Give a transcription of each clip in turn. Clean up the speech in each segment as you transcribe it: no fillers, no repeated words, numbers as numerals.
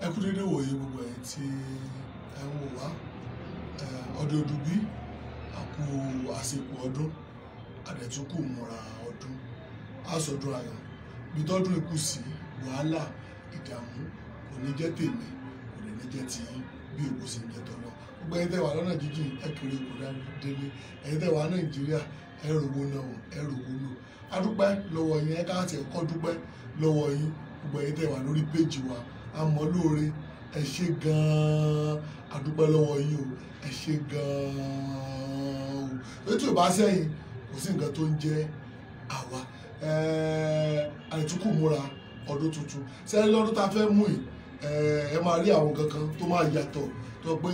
ẹ kú dédé wòye gbogbo ẹ̀yin tí ẹ ń wò wá ọdún ọdún bí àpò àsìkò ọdún àdẹ̀túnkù múra ọdún àsọdún ayọ̀ bí tọ́dún ikú sí wàhálà ìdààmú kò ní jẹ́ tèmi kò ní jẹ́ ti bí òkú sí ń jẹ́ tọ́lọ́ gbogbo ẹ̀yin tẹ́ wà lọ́nà jíjìn ẹ kiri kò dájú délé ẹ̀yin tẹ́ wà Nàìjíríà ẹ rògbò náà ẹ rògbò lò adúpẹ́ lọ́wọ́ yín ẹ káàtì ẹ̀kọ́ dúpẹ́ lọ́wọ́ yín gbogbo ẹ̀yin tẹ́ wà lórí péjì wa àmọ́ lóore ẹ ṣé gan-an adúpẹ́ lọ́wọ́ yín o ẹ ṣé gan-an o ètò ìbá sẹ́yìn kò sí nǹkan tó ń jẹ́ àwa àìtúkù múra ọdún tuntun sẹ́yìn lọ́dún tá a fẹ́ mú yìí ẹ máa rí àwọn kankan tó máa yàtọ̀ tó pé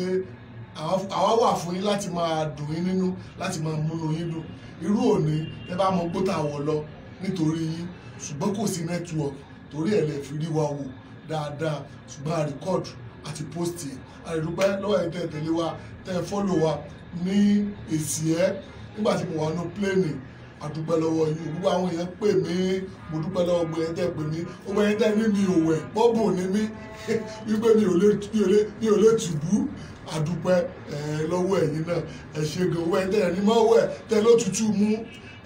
àwa wà fún yín láti máa dùn yín nínú láti máa múnú yín dùn irú òní ẹ bá mọ gbótà wọ̀ lọ nítorí yín ṣùgbọ́n kò sí nẹ́tíwọ̀kì torí ẹ̀ lè fi rí wa wò dáadáa ṣùgbọ́n a rìkọ́ọ̀dù àti pósìtì àrẹ̀dúpẹ́ lọ́wọ́ ẹ̀ tẹ́ tẹ̀lé wa tẹ́ fọ́lò wa ní èsì ẹ̀ nígbà tí mo wà nínú pléènì àdúpẹ́ lọ́wọ́ yín gbogbo àwọn èèyàn pè mí mo dúpẹ́ lọ́wọ́ gbogbo ẹ̀yin tẹ́ pè mí gbogbo ẹ̀yin tẹ́ ní mi ò wẹ̀ bọ́ọ̀bù ní mí wípé mi ò lè tùbú àdúpẹ́ lọ́wọ́ ẹ̀yin náà ẹ ṣé gan owó ẹ̀yin tẹ́ ní mọ́ wẹ̀ tẹ́ ló tutù mú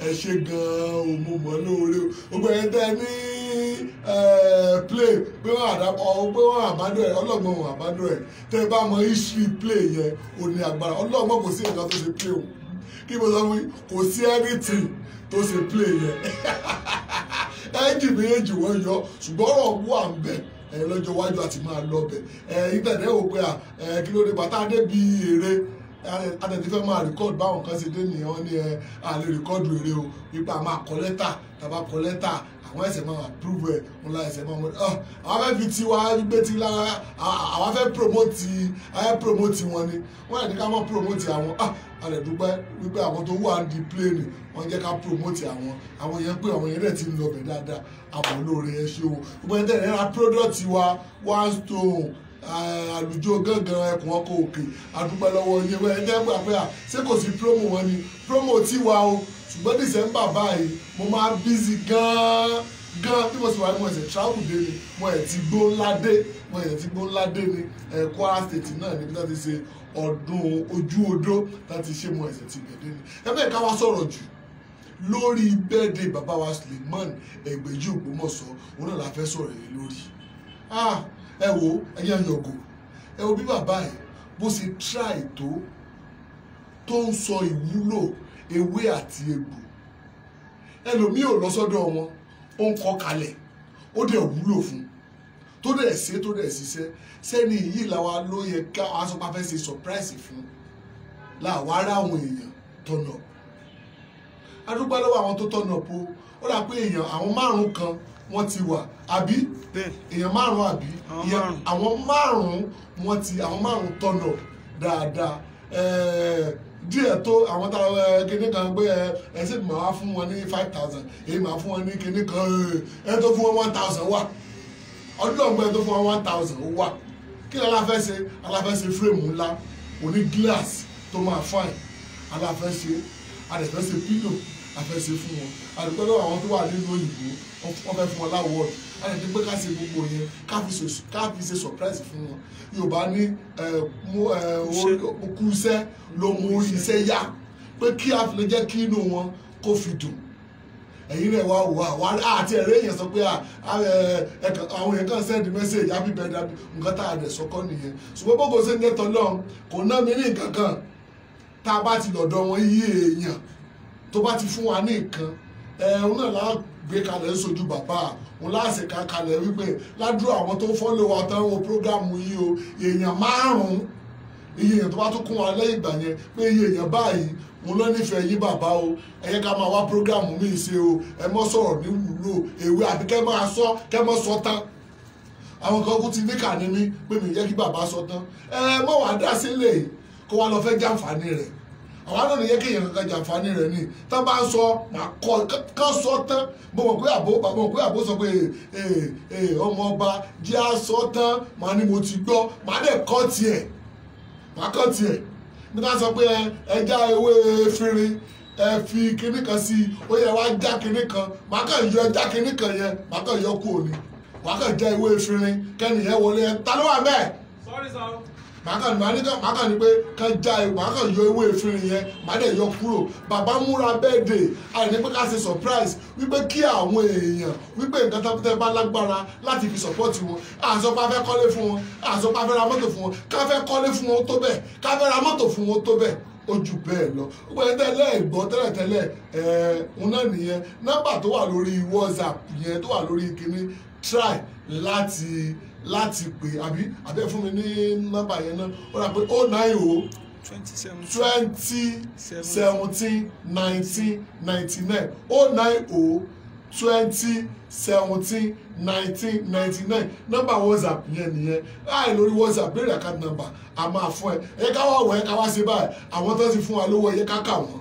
ẹ ṣé gan o mo mọ̀ lóore gbogbo ẹ̀yin tẹ́ ní play pé wọ́n àbádọ́ ẹ̀ ọlọ́gbọ́n wọn àbádọ́ ẹ̀ tẹ́ bá mọ history play yẹn ò ní agbára ọlọ́gbọ́n kò sí nǹkan tó ṣe play o kí mo sọ fún yín kò sí anything tó ṣe play yẹn ẹ́ńjì méjèèjì wọ́n yọ ṣùgbọ́n ọ̀rọ̀ wà ń bẹ̀ lọ́jọ́ iwájú àti máa lọ bẹ̀ ìtẹ̀lẹ́ wò pé kí ló dé bàtà débi eré àtẹ̀tí fẹ́ máa rìkọ́ọ̀dù báwọn kan ṣe dé nìyẹn wọ́n ní àlè rìkọ́ọ̀dù eré o wípé a máa kọ lẹ́tà tàbá kọ lẹ́tà àwọn ẹsẹ̀ máa approve ẹ̀ wọn la ẹsẹ̀ máa mọ̀ àwọn fẹ́ fi tiwa gbé ti lára àwọn fẹ́ promote wọn ni wọ́n yẹ ká mọ́ promote àwọn alẹ́ dúpẹ́ wípé àwọn tó wà ní plane wọ́n jẹ́ ká promote àwọn yẹn pé àwọn yẹn rẹ̀ ti ń lọ bẹ̀ dáadáa àwọn olóore ẹ ṣé o gbogbo ẹni tẹ̀lé ra product wa One Stone àlùjọ gángan ẹkùn ọkọ̀ òkè àdúpẹ́ lọ́wọ́ yẹn wẹ́n ẹni tẹ́ pé ṣé kò sí promo wọn ni promo tiwa o ṣùgbọ́n December báyìí mo máa busy gan bí mo sì wà ní mo ẹ̀sẹ̀ travel dé ni mo ẹ̀ ti gbó ńlá dé ni Kwara State náà níbi tá ti ṣe ọdún ojú odó láti ṣe mo ẹ̀sẹ̀ ti gbẹ̀dé ni ẹgbẹ́ ká wá sọ̀rọ̀ jù lórí birthday bàbá wa Suleiman Ẹgbẹ̀jì Ògbómọ̀ṣọ́ òun náà la fẹ́ sọ̀rọ̀ yìí lórí ẹ wo ẹyẹ yọgò ẹ wo bí bàbá ẹ bó ṣe try tó ń sọ ìwúlò ewé àti egbò ẹlòmíì ò lọ sọ́dọ̀ wọn ó ń kọ kalẹ̀ ó dẹ̀ wúlò fún tó dẹ̀ ṣiṣẹ́ sẹ́ni yìí làwa ló yẹ ká aṣọ pa fẹ́ ṣe surprise fún làwa ará àwọn èèyàn tọ̀nà adúgbò lọ́wọ́ àwọn tó tọ̀nà po ó dà pé àwọn márùn kan wọ́n ti wà àbí èèyàn márùn àbí àwọn márùn tọ̀nà dáadáa díẹ̀ tó àwọn tá kíní kan gbé ẹsẹ̀ máa wá fún wọn ní 5,000 èyí máa fún wọn ní kíní kan ẹ tó fún wọn 1,000 wà ọdún ọgbẹ́ tó fún wọn 1,000 ó wà kí ni aláfẹ́ ṣe fírèmù ńlá òní glass tó máa fine aláfẹ́ ṣe àdẹ̀fẹ́ ṣe pílò àfẹ́ ṣe fún wọn àdúgbò lọ́wọ́ àwọn tó wà nínú òyìnbó wọ́n fẹ́ fún wọn láwọ́ọ̀dù àdẹ̀fẹ́ pé ká ṣe gbogbo yẹn ká fi ṣe surprise fún wọn Yorùbá ní kú iṣẹ́ ló mú iṣẹ́ yá pé kí a fi lè jẹ́ kí inú wọn kó fi dùn ẹ̀yin rẹ̀ wá wò àwọn àti ẹ̀rẹ́ èèyàn sọ pé àwọn èèyàn kan send message happy birthday nǹkan tá a dẹ̀ sọ́kọ́ nìyẹn ṣùgbọ́n gbogbo ṣe ń gẹ́tọ̀ lọ́hùn kò ná mi ní nǹkan kan tá a bá ti lọ́dọ̀ wọn yí èèyàn tó bá ti fún wa ní nǹkan òun náà láà gbé kalẹ̀ sójú bàbá òun láàṣẹ kalẹ̀ wípé ládùúrà àwọn tó fọ́lọ̀ wa tán wo prógámù yìí o èèyàn márùn-ún iye èèyàn tó bá tún kún wa lẹ́yìn ìgbà yẹn pé iye èèyàn báyìí mo lọ nífẹ̀ẹ́ yín bàbá o ẹ yẹ ká máa wá prógámù míì ṣe o ẹ mọ́ sọ̀rọ̀ ní wúlò èwe àbí kẹ́ mọ́ sọ tán àwọn kan kú ti ní kà ní mí pé mi yẹ kí bàbá sọ tán mọ́ wàá dá sílẹ̀ kó wá lọ fẹ́ jàǹfààní rẹ̀ àwọn náà nìyẹn kéèyàn kankan jàǹfààní rẹ̀ ni tán bá ń sọ màá kọ́ kán sọ tán mo mọ̀ pé àbó sọ pé ọmọ ọba jẹ́ àsọ tán màá ní mo ti gbọ́ màá dẹ̀ kọ́ tiẹ̀ bí wọ́n sọ pé ẹja ewé fínrin ẹ fi kinní kan sí i ó yẹ wá já kinní kan màá kàn yọ ẹja kinní kan yẹn màá kàn yọ kú òní màá kàn já ewé efirin kẹ́nìyẹn wọlé ẹ ta ló wà bẹ́ẹ̀. Sorry sir. màá kàn ní pé kàn já màá kàn yọ ewé efirin yẹn màá dẹ̀ yọ kúrò bàbá múra birthday àìní pé ká ṣe surprise wípé kí àwọn èèyàn wípé nǹkan tẹ́ bá lágbára láti fi support wọn àsọpá fẹ́ kọ́lé fún wọn àsọpá fẹ́ ra mọ́tò fún wọn ká fẹ́ kọ́lé fún wọn tó bẹ́ẹ̀ ká fẹ́ ra mọ́tò fún wọn tó bẹ́ẹ̀ ó jù bẹ́ẹ̀ lọ gbogbo ẹni tẹ́lẹ̀ ẹ̀gbọ́n tẹ́lẹ̀tẹ́lẹ̀ òun náà nìyẹn nọ́mbà tó wà lórí WhatsApp yẹn tó wà lórí kíní try láti pè àbí abẹ́ fún mi ní nọ́mbà yẹn náà ó rà pé 090 20 17 19 99 090 20 17 1999 nọ́mbà WhatsApp yẹn nìyẹn láì lórí WhatsApp béèrè àkáǹtì nọ́mbà a máa fún ẹ ká wá wọ ẹ ká wá ṣe báyìí àwọn tó ti fún wa lówó ẹ ká kà wọ́n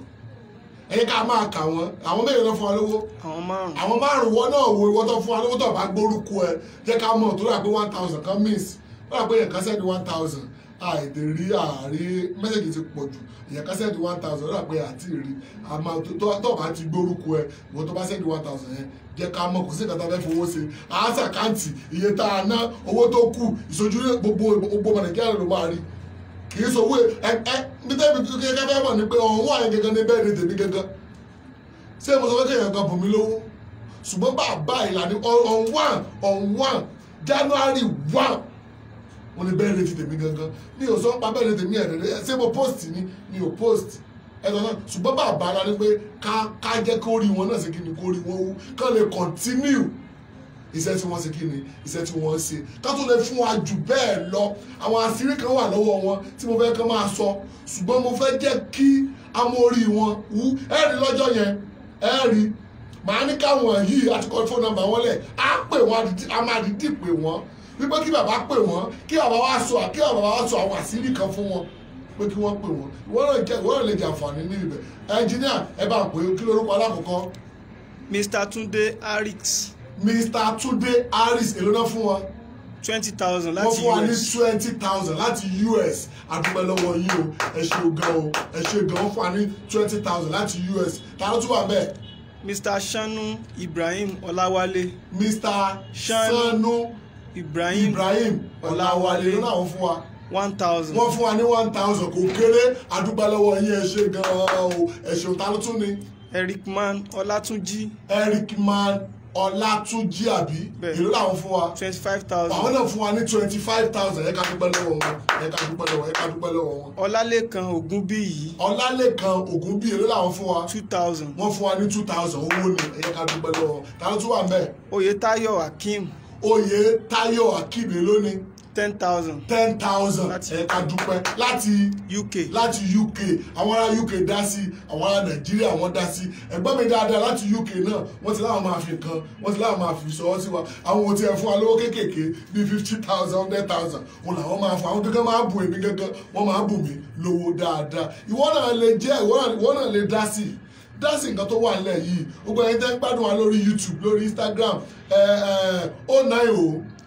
ẹ ká máa kà wọ́n àwọn mẹ́rin ló fún wa lówó àwọn márùn wọn náà wo ìwọ tó fún wa lówó tó bá gbórúkọ ẹ jẹ́ ká mọ̀ tó rà pé 1000 kan miss wọ́n rà pé yẹn kan sẹ́ni 1000 àìdè rí àárí mẹ́sẹ̀gì ti pọ̀ jù ìyẹn ká sẹ́ni 1000 rà pé àti rí àmọ́ tó bá ti gbórúkọ ẹ ìwọ tó bá sẹ́ni 1000 yẹn jẹ́ ká mọ̀ kò sí ìkàtà fẹ́ fowó ṣe àásà káǹtì iye tá a ná owó tó kù ìṣojú gbogbo ọmọ nàìjíríà ló máa rí kì í sowó ní tẹ́bi kékeré fẹ́ mọ̀ ni pé ọ̀hún àyè gẹ́gẹ́ ní bẹ́ẹ̀ ni tèmi gẹ́gẹ́ ṣé mo sọ pé kéèyàn kan bùn mí lówó ṣùgbọ́n bàbá ìlànà on 1 January 1 mo ní bẹ́ẹ̀ ni ti tèmi gẹ́gẹ́ mi ò sọ pa bẹ́ẹ̀ ni tèmi ẹ̀rẹ́ ṣé mo post ni mi ò post ẹ̀dọ̀ náà ṣùgbọ́n bàbá ara ni pé ká jẹ́ kó rí wọn náà ṣe kí ni kó rí wọn wú kán lè continue iṣẹ́ tí wọ́n ṣe kí ni iṣẹ́ tí wọ́n ṣe ká tó lè fún wa jù bẹ́ẹ̀ lọ àwọn àṣírí kan wà lọ́wọ́ wọn tí mo fẹ́ kán máa sọ ṣùgbọ́n mo fẹ́ jẹ́ kí amórí wọn wú ẹ̀rí lọ́jọ́ yẹn ẹ̀rí màá ní káwọn yìí àti kọ́ fóònù nọ́mbà wọn lẹ̀ á pè wọ́n á máa dídì pè wọ́n wípé kí bàbá pè wọ́n kí bàbá wa sọ àwọn àṣírí kan fún wọn pé kí wọ́n pè wọ́n ìwọ́n lè jẹ àǹfààní ní ibẹ̀ ẹnjìníà ẹ bá pè é kí lórúkọ alákọ̀ọ́kọ́. Mr. Tunde Harris. Mr. Tunde Harris èló náà fún wọn. 20,000 láti US. wọ́n fún wa ní 20,000 láti US àdúgbò lọ́wọ́ yìí o ẹ ṣé gan o ẹ ṣé gan wọ́n fún wa ní 20,000 láti US ta ló tún wà bẹ́ẹ̀. Mr. Shanu Ibrahim Ọláwálé. Mr. Shanu Ibrahim Ọláwálé ló náà wọ́n fún wa. 1,000. wọ́n fún wa ní 1,000 kò kéré àdúgbò lọ́wọ́ yìí ẹ ṣé gan o ẹ ṣé o ta ló tún ní. Ericman Ọlátúnjí. Ericman Ọlátúnjí àbí èló làwọn fún wa. 25,000. àwọn náà fún wa ní 25,000 ẹ ká dúpẹ́ lọ́wọ́ wọn ẹ ká dúpẹ́ lọ́wọ́ wọn. Ọlálékan Ògúnbíyì. Ọlálékan Ògúnbíyì èló làwọn fún wa. 2,000. wọ́n fún wa ní 2,000 owó ni ẹ ká dúpẹ́ lọ́wọ́ wọn. ta ló tún wà ńbẹ̀. Oyètáyọ̀ Akeem. Oyètáyọ̀ Akeem èló ni. 10,000. 10,000 ẹ ká dúpẹ́ láti UK àwọn ará UK dá sí àwọn ará Nàìjíríà wọ́n dá sí ẹ̀gbọ́n mi dáadáa láti UK náà wọ́n ti láwọn máa fi nǹkan wọ́n ti láwọn máa fi sọ́wọ́ sí wa àwọn ohun tí ẹ fún wa lówó kéékèèké bíi 50,000 100,000 wọn làwọn máa fún àwọn gẹ́gẹ́ máa bù èmi gẹ́gẹ́ wọ́n máa bù mí lówó dáadáa ìwọ náà lè jẹ́ ìwọ náà lè dá sí nǹkan tó wà nílẹ̀ yìí gbogbo ẹni tẹ́ ń gbádùn wa lórí YouTube lórí Instagram 090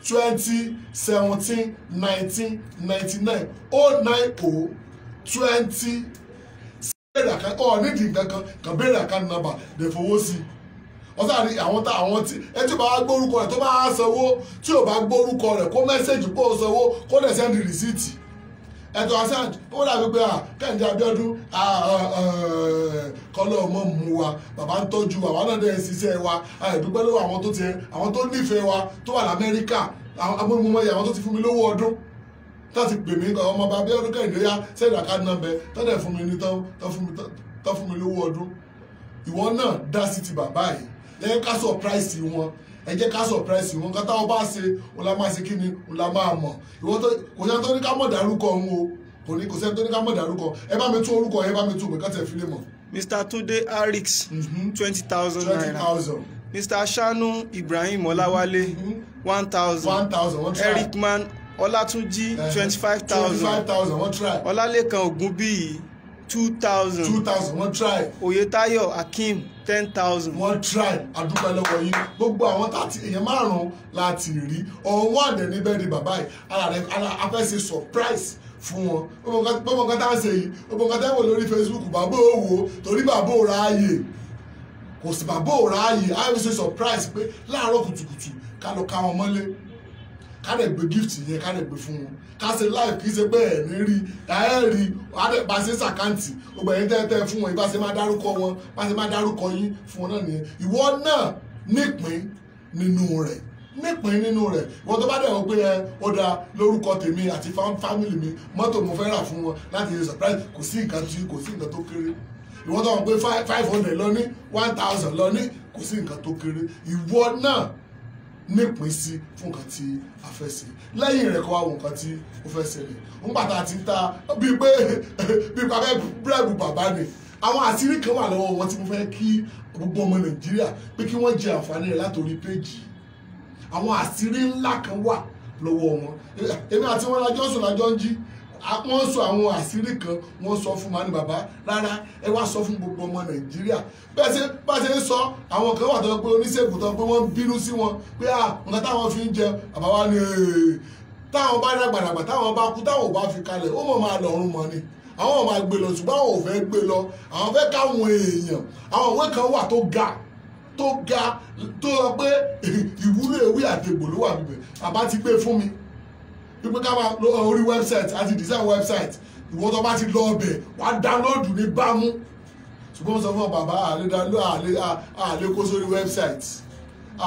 20 17 19 99 090 20 béèrè àkáǹtì nídìí nǹkan kan béèrè àkáǹtì nọ́mbà lè fowó sí ọ̀sán àrí àwọn tí ẹ tí ò bá gbórúkọ rẹ̀ tó bá sanwó tí ò bá gbórúkọ rẹ̀ kó mẹ́sẹ̀jì pé ó sanwó kó lè sẹ́ndì rìsíìtì ẹ̀tọ́ asant ó dàbí pé Kẹ́hìndé Abíọ́dún kọ́lọ́ ọmọ mú wa bàbá ń tọ́jú àwa náà dẹ̀ ń ṣiṣẹ́ wa àìdúpẹ́ lọ́wọ́ àwọn tó nífẹ̀ẹ́ wa tó wà l'Amẹ́ríkà àwọn ọmọ yẹn àwọn tó ti fún mi lówó ọdún tó ti pè mí ọmọ bàbá Abíọ́dún Kẹ́hìndé yá sẹ́yìn àkáàdì nọ́mbà tó dẹ̀ fún mi ní tó fún mi lówó ọdún ìwọ náà dá sí ti bàbá yìí lẹ́yìn ká surprise wọn ẹ jẹ́ ká surprise wọn kátà ọba ṣe òun la máa ṣe kí ni òun la máa mọ̀ ìwọ tó kò sẹ́ni tó ní ká mọ̀ dárúkọ òun o kò sẹ́ni tó ní ká mọ̀ dárúkọ ẹ bá mi tún orúkọ ẹ bá mi tún òun kátà fi lè mọ̀. Mr. Tunde Harris 20,000 naira. 20,000. Mr. Shanu Ibrahim Ọláwálé 1,000. 1,000 wọ́n try. Ericman Ọlátúnjí 25,000. 25,000 wọ́n try. Ọlálékan Ògúnbíyì 2,000. 2,000 wọ́n try. Oyètáyọ̀ Akeem 10,000. wọ́n try àdúpẹ́ lọ́wọ́ yín gbogbo àwọn tàti èèyàn márùn-ún láti rí ọ̀hún wà dẹ̀ níbẹ̀ ni bàbá yìí ara afẹ́ ṣe surprise fún wọn gbogbo nǹkan tá à ń ṣe yìí gbogbo nǹkan tá à ń wò lórí Facebook bàbá ò wò torí bàbá ò ráàyè kò sí bàbá ò ráàyè I was so surprised pé láàárọ̀ kùtùkùtù ká lọ ká wọn mọ́lé ká lè gbé gift yẹn ká lè gbé fún wọn ká ṣe live kì í ṣe pé ẹ̀ ní rí ẹ̀ rí bá ṣe ṣàkáǹtì gbogbo ẹ̀yin tẹ́tẹ́ fún wọn ìbá ṣe máa dárúkọ wọn bá ṣe máa dárúkọ yín fún wọn náà nìyẹn ìwọ náà nípìn nínú rẹ̀ ìwọ tó bá dẹ̀ wọ́n pé ó da lórúkọ tèmi àti fámìlì mi mọ́tò mo fẹ́ rà fún wọn láti ṣe surprise kò sí nǹkan tó kéré ìwọ tó wọ́n pé 500 lọ ní 1000 lọ ní kò sí nǹkan tó kéré ìwọ náà nípìn sí fún nǹkan tí a fẹ́ ṣe lẹ́yìn rẹ̀ kọ́ àwọn nǹkan tí ó fẹ́ ṣẹlẹ̀ ń pàtà àti ń ta bíi pé abẹ́ búrẹ́bù bàbá ni àwọn àṣírí kan wà lọ́wọ́ wọn tí mo fẹ́ kí gbogbo ọmọ Nàìjíríà pé kí wọ́n jẹ àǹfààní rẹ̀ látòrí péjì àwọn àṣírí ńlá kan wà lọ́wọ́ wọn èmi àti wọn lájọ́ ń jí wọ́n sọ àwọn àṣírí kan wọ́n sọ fún mani bàbá rárá ẹ wá sọ fún gbogbo ọmọ Nàìjíríà bá ṣe ń sọ àwọn kan wà tó pé oníṣègùn tó pé wọ́n bínú sí wọn pé nǹkan táwọn fi ń jẹ bàbá wa ni táwọn bá dàgbàdàgbà táwọn bá kú táwọn ò bá fi kalẹ̀ ó mọ̀ máa lọ́rùn mọ́ ni àwọn máa gbé lọ ṣùgbọ́n àwọn ò fẹ́ gbé lọ àwọn fẹ́ káwọn èèyàn àwọn òwe kan wà tó ga tó sọ pé ìwúlò ewé àtegbò ló wà níbẹ̀ bàbá ti gbé fún mi pípé ká máa lọ orí website àti design website ìwọ tó bá ti lọ ọbẹ̀ wàá dáńlóòdù ní bámú ṣùgbọ́n sọ fún bàbá àlè kó sórí website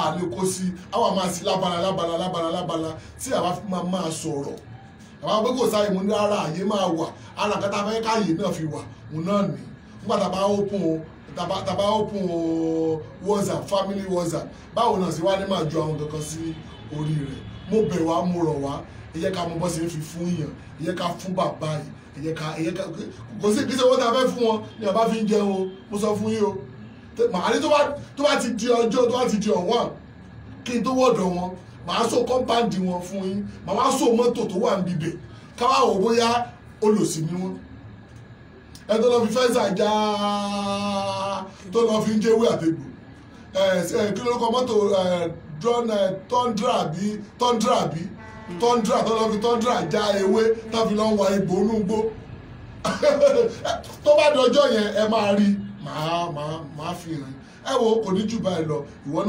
àlè kó sí àwọn máa sí lábala tí àwa máa sọ̀rọ̀ àwọn pé kò sáyé mo ní ara àyè máa wà ara nǹkan tá a fẹ́ káyè náà fi wà òun náà ní nígbà tá a bá open WhatsApp family WhatsApp báwo náà sì wá ní máa ju àwọn kankan sí orí rẹ̀ mo bẹ̀ wá mo rọ̀ wá ẹ jẹ́ ká mọ bọ́ sí fi fún yàn ẹ jẹ́ ká fún bàbá yìí ẹ jẹ́ ká kò sí ìgbésẹ̀ owó tá a fẹ́ fún wọn ni bàbá fi ń jẹun o mo sọ fún yín o màá ní tó bá ti di ọjọ́ tó bá ti di ọ̀wọ́n kí n tó wọ̀dọ̀ wọn màá so kọ́ńpáǹdì wọn fún yín màá wá so mọ́tò tó wà níbi bẹ̀ káwá wò bóyá olòṣì ni wọn ẹ tó lọ fi fẹ́ǹsà já tó lọ fi ń jẹ́wé àtẹ̀gbò kí ló kọ mọ́tò tọ́ndra tó lọ fi tọ́ndra já ewé tó fi lọ ń wa egbò onúgbó tó bá dọjọ́ yẹn ẹ máa rí màá fi hàn ẹ wo kò ní jù báyìí lọ ìwọ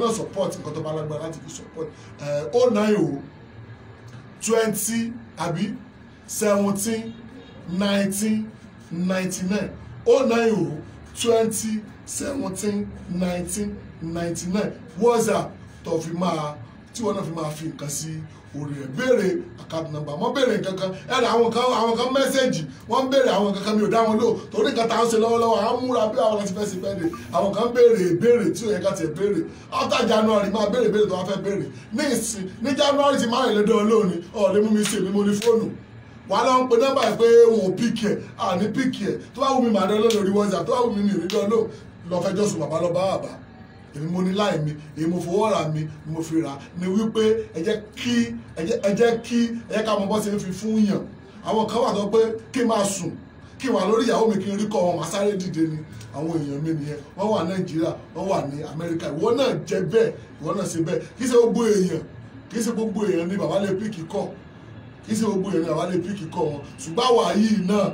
náà support nǹkan tó bá lágbára láti fi support 090 20 àbí 17 19 99 090 20 17 19 99 WhatsApp tó fi máa tí wọn náà fi máa fi nǹkan sí orí ẹ béèrè account number wọn béèrè nǹkan kan ẹ̀rọ àwọn kan mẹ́sẹ̀gì wọ́n béèrè àwọn nǹkan kan mi ò dá wọn lò torí nǹkan tá à ń ṣe lọ́wọ́lọ́wọ́ à ń múra bí àwọn láti fẹ́ sí bẹ́ẹ̀dẹ̀ àwọn kan béèrè tí ò yẹ ká tiẹ̀ béèrè after January máa béèrè tó wá fẹ́ béèrè ní January ti máa rìn lédè olóòní ọ̀ọ́dẹ mú mi sí èmi mo ní fóònù wà á lọ ń pe nọ́mbà ẹ̀ pé wọn ò píkì ẹ̀ àní píkì ẹ̀ tó bá wù mí màá dán lórí WhatsApp tó bá wù mí mi ò ní dán lò lọ fẹjọ́ sùn bàbá lọ bá bàbá èmi mo ní láì mi èmi mo fowó ra mi ni mo fi rà ni wípé ẹ jẹ́ ká mọ bọ́ ṣe ń fi fún yàn àwọn kan wà tó pé kí n máa sùn kí n wà lórí ìyàwó mi kí n rí kọ́ wọn àsáré dìde ni àwọn èèyàn mi nìyẹn wọ́n wà Nàìjíríà wọ́n wà ní Amẹ́ríkà ìwọ náà jẹ́ bẹ́ẹ̀ ìwọ náà ṣe bẹ́ẹ̀ kì í ṣe gbogbo èèyàn ni bàbá lè píkì kọ́ kì í ṣe gbogbo èèyàn ni bàbá lè píkì kọ́ wọn ṣùgbọ́n àwa yìí náà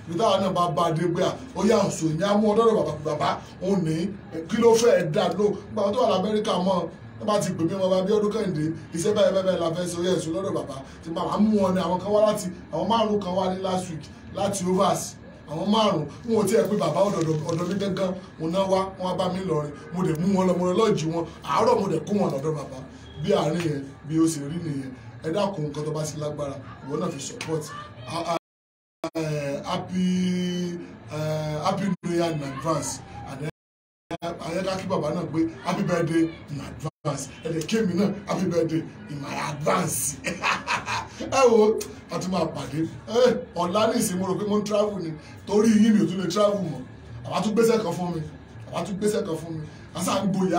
nígbà náà bá a dé pé ó yà ń sọ ìyá mú ọdọ́dọ̀ bàbá òun ní kí ló fẹ́ dá lò nígbà tó wà lamẹ́ríkà mọ́ ẹ bá ti pè mí ọmọ bá bí ọdún Kẹ́hìndé iṣẹ́ bẹ́ẹ̀ la fẹ́ sọ yẹ̀ sọ lọ́dọ̀ bàbá tí màá mú wọn ni àwọn kan wá láti àwọn márùn kan wá ní last week láti overs àwọn márùn wọn ò tí ẹ pé bàbá ọ̀dọ̀ mi gángan wọn náà wá wọn bá mi lọrin mo dẹ̀ mú wọn lọ mo lọ lọ́ọ̀jì wọn àárọ̀ mo dẹ̀ kó wọn lọ́dọ̀ bàbá bí àárín yẹn bí ó ṣe rí nìyẹn ẹ dákun nǹkan tó bá sí lágbára ìwọ náà fi support happy new year in advance and ayẹ́ká kí bàbá náà pé happy birthday in advance ẹ̀dẹ̀ kémi náà happy birthday in my advance ẹ wo a tún máa pàdé ọ̀la ní ìsìn mo rò pé mo ń travel ni torí yín mi ò tún lè travel mọ́ àwa tún gbéṣẹ́ kan fún mi àṣà ń gboyè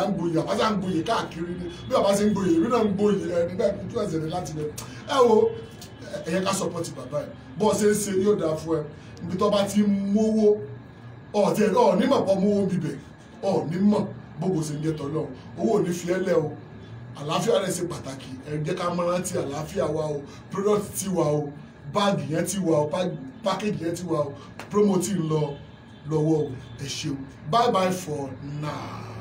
àṣà ń gboyè káàkiri ni bí bàbá ṣe ń gboyè èmi náà ń gboyè nígbà tó ẹsẹ̀ ní láti lẹ̀ ẹ wo ẹ̀yẹ ká support bàbá ẹ̀ bọ́ọ̀ ṣe ń ṣe yóò dáa fún ẹ níbi tó bá ti mówó nímọ̀ pọ̀ mówó bíbẹ̀ nímọ̀ gbogbo ṣe ń jẹ́ tọ́lọ́ owó ò ní fi ẹ́ lẹ̀ o àlàáfíà rẹ̀ ṣe pàtàkì ẹ jẹ́ ká mọ́ rántí àlàáfíà wa o product ti wa o báàgì yẹn ti wa o package yẹn ti wa o promo ti ń lọ lọ́wọ́ o ẹ ṣeun bye bye for now.